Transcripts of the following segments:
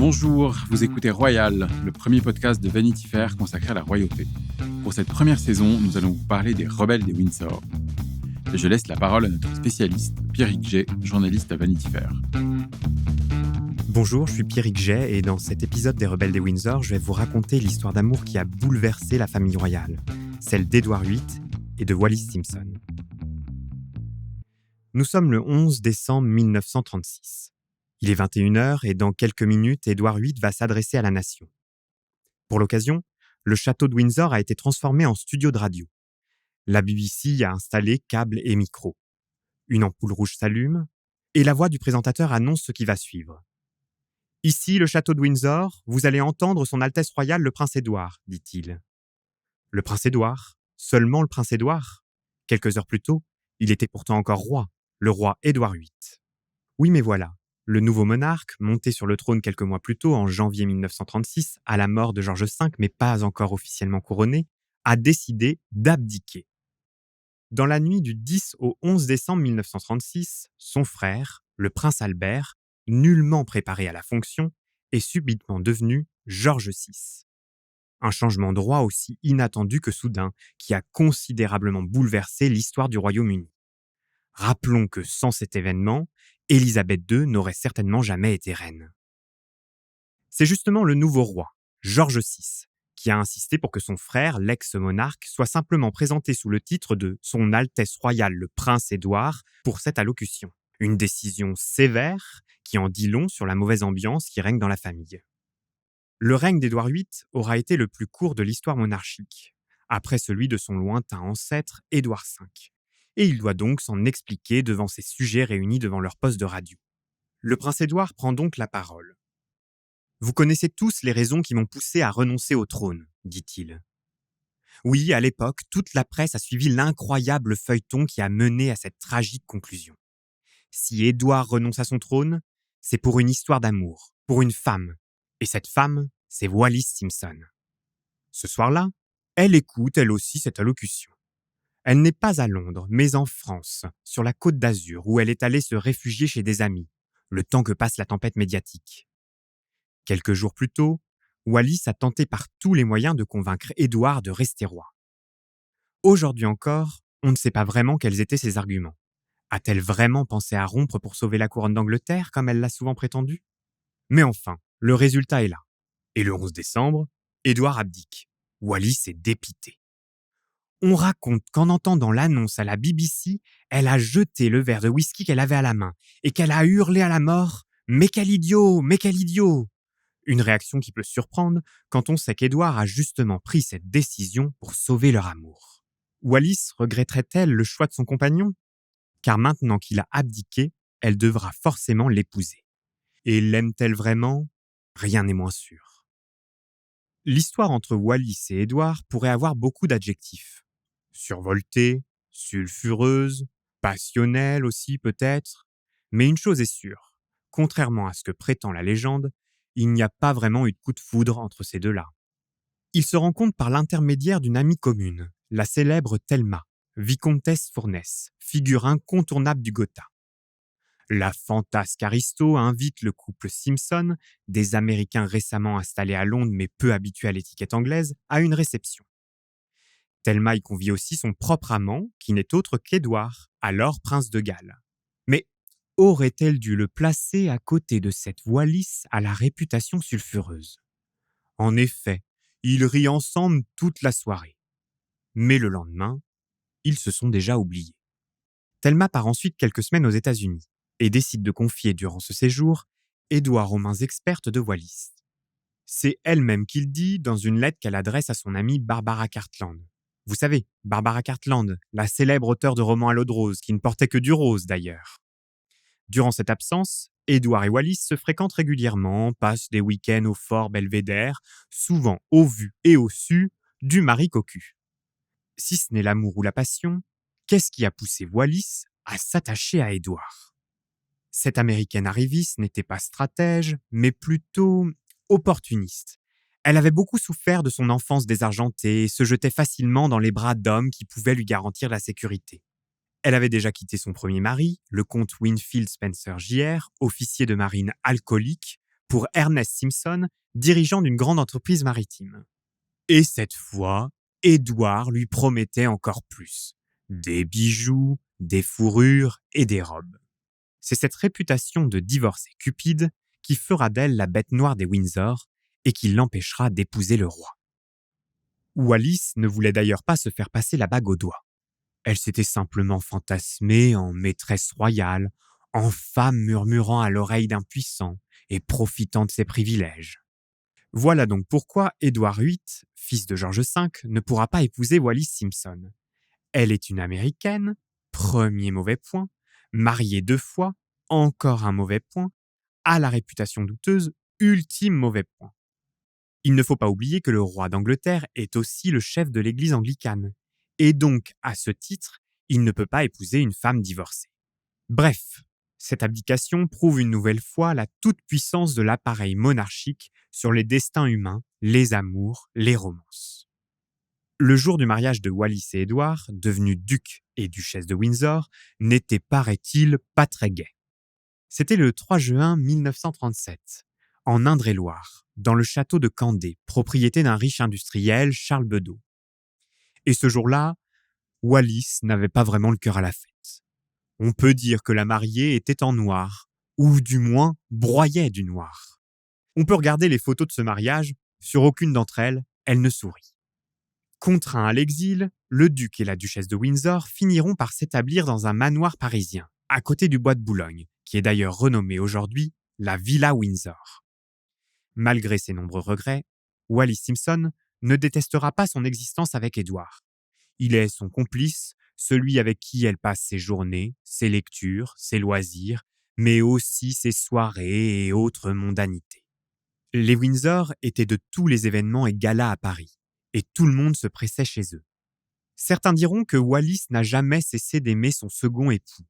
Bonjour, vous écoutez Royal, le premier podcast de Vanity Fair consacré à la royauté. Pour cette première saison, nous allons vous parler des rebelles des Windsor. Et je laisse la parole à notre spécialiste, Pierrick Jay, journaliste à Vanity Fair. Bonjour, je suis Pierrick Jay et dans cet épisode des Rebelles des Windsor, je vais vous raconter l'histoire d'amour qui a bouleversé la famille royale, celle d'Édouard VIII et de Wallis Simpson. Nous sommes le 11 décembre 1936. Il est 21h et dans quelques minutes, Édouard VIII va s'adresser à la nation. Pour l'occasion, le château de Windsor a été transformé en studio de radio. La BBC y a installé câbles et micros. Une ampoule rouge s'allume et la voix du présentateur annonce ce qui va suivre. « Ici, le château de Windsor, vous allez entendre son Altesse royale le prince Édouard, dit-il. » Le prince Édouard ? Seulement le prince Édouard ? Quelques heures plus tôt, il était pourtant encore roi, le roi Édouard VIII. Oui, mais voilà, le nouveau monarque, monté sur le trône quelques mois plus tôt, en janvier 1936, à la mort de George V, mais pas encore officiellement couronné, a décidé d'abdiquer. Dans la nuit du 10 au 11 décembre 1936, son frère, le prince Albert, nullement préparé à la fonction, est subitement devenu George VI. Un changement de roi aussi inattendu que soudain, qui a considérablement bouleversé l'histoire du Royaume-Uni. Rappelons que sans cet événement, Élisabeth II n'aurait certainement jamais été reine. C'est justement le nouveau roi, George VI, qui a insisté pour que son frère, l'ex-monarque, soit simplement présenté sous le titre de « Son Altesse royale le prince Édouard » pour cette allocution. Une décision sévère qui en dit long sur la mauvaise ambiance qui règne dans la famille. Le règne d'Édouard VIII aura été le plus court de l'histoire monarchique, après celui de son lointain ancêtre Édouard V, et il doit donc s'en expliquer devant ses sujets réunis devant leur poste de radio. Le prince Édouard prend donc la parole. « Vous connaissez tous les raisons qui m'ont poussé à renoncer au trône, dit-il. Oui, à l'époque, toute la presse a suivi l'incroyable feuilleton qui a mené à cette tragique conclusion. Si Édouard renonce à son trône, c'est pour une histoire d'amour, pour une femme. Et cette femme, c'est Wallis Simpson. Ce soir-là, elle écoute elle aussi cette allocution. Elle n'est pas à Londres, mais en France, sur la Côte d'Azur, où elle est allée se réfugier chez des amis, le temps que passe la tempête médiatique. Quelques jours plus tôt, Wallis a tenté par tous les moyens de convaincre Édouard de rester roi. Aujourd'hui encore, on ne sait pas vraiment quels étaient ses arguments. A-t-elle vraiment pensé à rompre pour sauver la couronne d'Angleterre, comme elle l'a souvent prétendu ? Mais enfin, le résultat est là. Et le 11 décembre, Édouard abdique. Wallis est dépitée. On raconte qu'en entendant l'annonce à la BBC, elle a jeté le verre de whisky qu'elle avait à la main et qu'elle a hurlé à la mort « Mais quel idiot ! Mais quel idiot !» Une réaction qui peut surprendre quand on sait qu'Édouard a justement pris cette décision pour sauver leur amour. Wallis regretterait-elle le choix de son compagnon ? Car maintenant qu'il a abdiqué, elle devra forcément l'épouser. Et l'aime-t-elle vraiment ? Rien n'est moins sûr. L'histoire entre Wallis et Édouard pourrait avoir beaucoup d'adjectifs. Survoltée, sulfureuse, passionnelle aussi peut-être. Mais une chose est sûre, contrairement à ce que prétend la légende, il n'y a pas vraiment eu de coup de foudre entre ces deux-là. Ils se rencontrent par l'intermédiaire d'une amie commune, la célèbre Thelma, vicomtesse Fournès, figure incontournable du Gotha. La fantasque aristo invite le couple Simpson, des Américains récemment installés à Londres mais peu habitués à l'étiquette anglaise, à une réception. Thelma y convie aussi son propre amant, qui n'est autre qu'Édouard, alors prince de Galles. Mais aurait-elle dû le placer à côté de cette Wallis à la réputation sulfureuse ? En effet, ils rient ensemble toute la soirée. Mais le lendemain, ils se sont déjà oubliés. Thelma part ensuite quelques semaines aux États-Unis et décide de confier durant ce séjour Édouard aux mains expertes de Wallis. C'est elle-même qui le dit dans une lettre qu'elle adresse à son amie Barbara Cartland. Vous savez, Barbara Cartland, la célèbre auteure de romans à l'eau de rose, qui ne portait que du rose d'ailleurs. Durant cette absence, Édouard et Wallis se fréquentent régulièrement, passent des week-ends au fort Belvédère, souvent au vu et au su du mari cocu. Si ce n'est l'amour ou la passion, qu'est-ce qui a poussé Wallis à s'attacher à Édouard ? Cette américaine arriviste n'était pas stratège, mais plutôt opportuniste. Elle avait beaucoup souffert de son enfance désargentée et se jetait facilement dans les bras d'hommes qui pouvaient lui garantir la sécurité. Elle avait déjà quitté son premier mari, le comte Winfield Spencer Jr., officier de marine alcoolique, pour Ernest Simpson, dirigeant d'une grande entreprise maritime. Et cette fois, Édouard lui promettait encore plus. Des bijoux, des fourrures et des robes. C'est cette réputation de divorcée cupide qui fera d'elle la bête noire des Windsor et qui l'empêchera d'épouser le roi. Wallis ne voulait d'ailleurs pas se faire passer la bague au doigt. Elle s'était simplement fantasmée en maîtresse royale, en femme murmurant à l'oreille d'un puissant et profitant de ses privilèges. Voilà donc pourquoi Édouard VIII, fils de George V, ne pourra pas épouser Wallis Simpson. Elle est une Américaine, premier mauvais point, mariée 2 fois, encore un mauvais point, a la réputation douteuse, ultime mauvais point. Il ne faut pas oublier que le roi d'Angleterre est aussi le chef de l'église anglicane, et donc, à ce titre, il ne peut pas épouser une femme divorcée. Bref, cette abdication prouve une nouvelle fois la toute-puissance de l'appareil monarchique sur les destins humains, les amours, les romances. Le jour du mariage de Wallis et Édouard, devenus duc et duchesse de Windsor, n'était, paraît-il, pas très gai. C'était le 3 juin 1937, en Indre-et-Loire, dans le château de Candé, propriété d'un riche industriel, Charles Bedeau. Et ce jour-là, Wallis n'avait pas vraiment le cœur à la fête. On peut dire que la mariée était en noir, ou du moins broyait du noir. On peut regarder les photos de ce mariage, sur aucune d'entre elles, elle ne sourit. Contraints à l'exil, le duc et la duchesse de Windsor finiront par s'établir dans un manoir parisien, à côté du bois de Boulogne, qui est d'ailleurs renommé aujourd'hui la Villa Windsor. Malgré ses nombreux regrets, Wallis Simpson ne détestera pas son existence avec Édouard. Il est son complice, celui avec qui elle passe ses journées, ses lectures, ses loisirs, mais aussi ses soirées et autres mondanités. Les Windsor étaient de tous les événements et galas à Paris, et tout le monde se pressait chez eux. Certains diront que Wallis n'a jamais cessé d'aimer son second époux,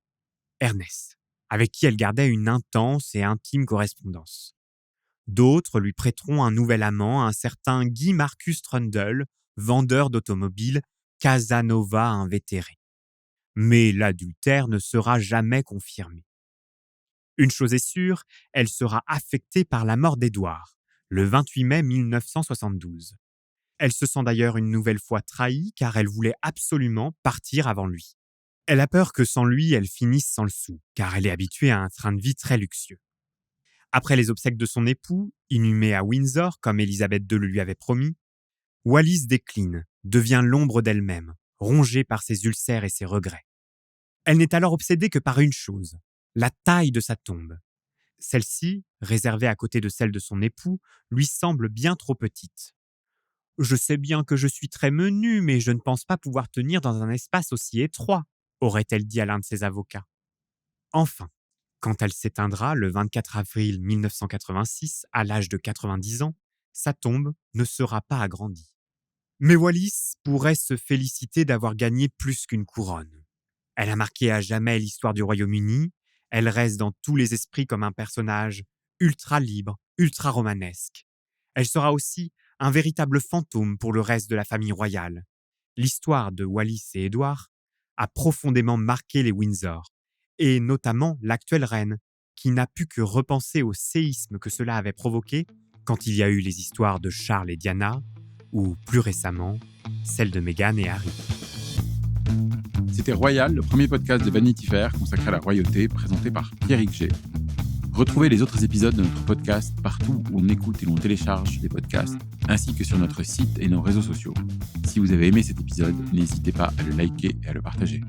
Ernest, avec qui elle gardait une intense et intime correspondance. D'autres lui prêteront un nouvel amant, un certain Guy Marcus Trundle, vendeur d'automobiles, Casanova invétéré. Mais l'adultère ne sera jamais confirmé. Une chose est sûre, elle sera affectée par la mort d'Édouard, le 28 mai 1972. Elle se sent d'ailleurs une nouvelle fois trahie car elle voulait absolument partir avant lui. Elle a peur que sans lui, elle finisse sans le sou, car elle est habituée à un train de vie très luxueux. Après les obsèques de son époux, inhumé à Windsor comme Élisabeth II le lui avait promis, Wallis décline, devient l'ombre d'elle-même, rongée par ses ulcères et ses regrets. Elle n'est alors obsédée que par une chose, la taille de sa tombe. Celle-ci, réservée à côté de celle de son époux, lui semble bien trop petite. « Je sais bien que je suis très menue, mais je ne pense pas pouvoir tenir dans un espace aussi étroit », aurait-elle dit à l'un de ses avocats. Enfin, quand elle s'éteindra le 24 avril 1986, à l'âge de 90 ans, sa tombe ne sera pas agrandie. Mais Wallis pourrait se féliciter d'avoir gagné plus qu'une couronne. Elle a marqué à jamais l'histoire du Royaume-Uni, elle reste dans tous les esprits comme un personnage ultra libre, ultra romanesque. Elle sera aussi un véritable fantôme pour le reste de la famille royale. L'histoire de Wallis et Édouard a profondément marqué les Windsor, et notamment l'actuelle reine, qui n'a pu que repenser au séisme que cela avait provoqué quand il y a eu les histoires de Charles et Diana, ou plus récemment, celle de Meghan et Harry. C'était Royal, le premier podcast de Vanity Fair consacré à la royauté, présenté par Pierrick G. Retrouvez les autres épisodes de notre podcast partout où on écoute et où on télécharge des podcasts, ainsi que sur notre site et nos réseaux sociaux. Si vous avez aimé cet épisode, n'hésitez pas à le liker et à le partager.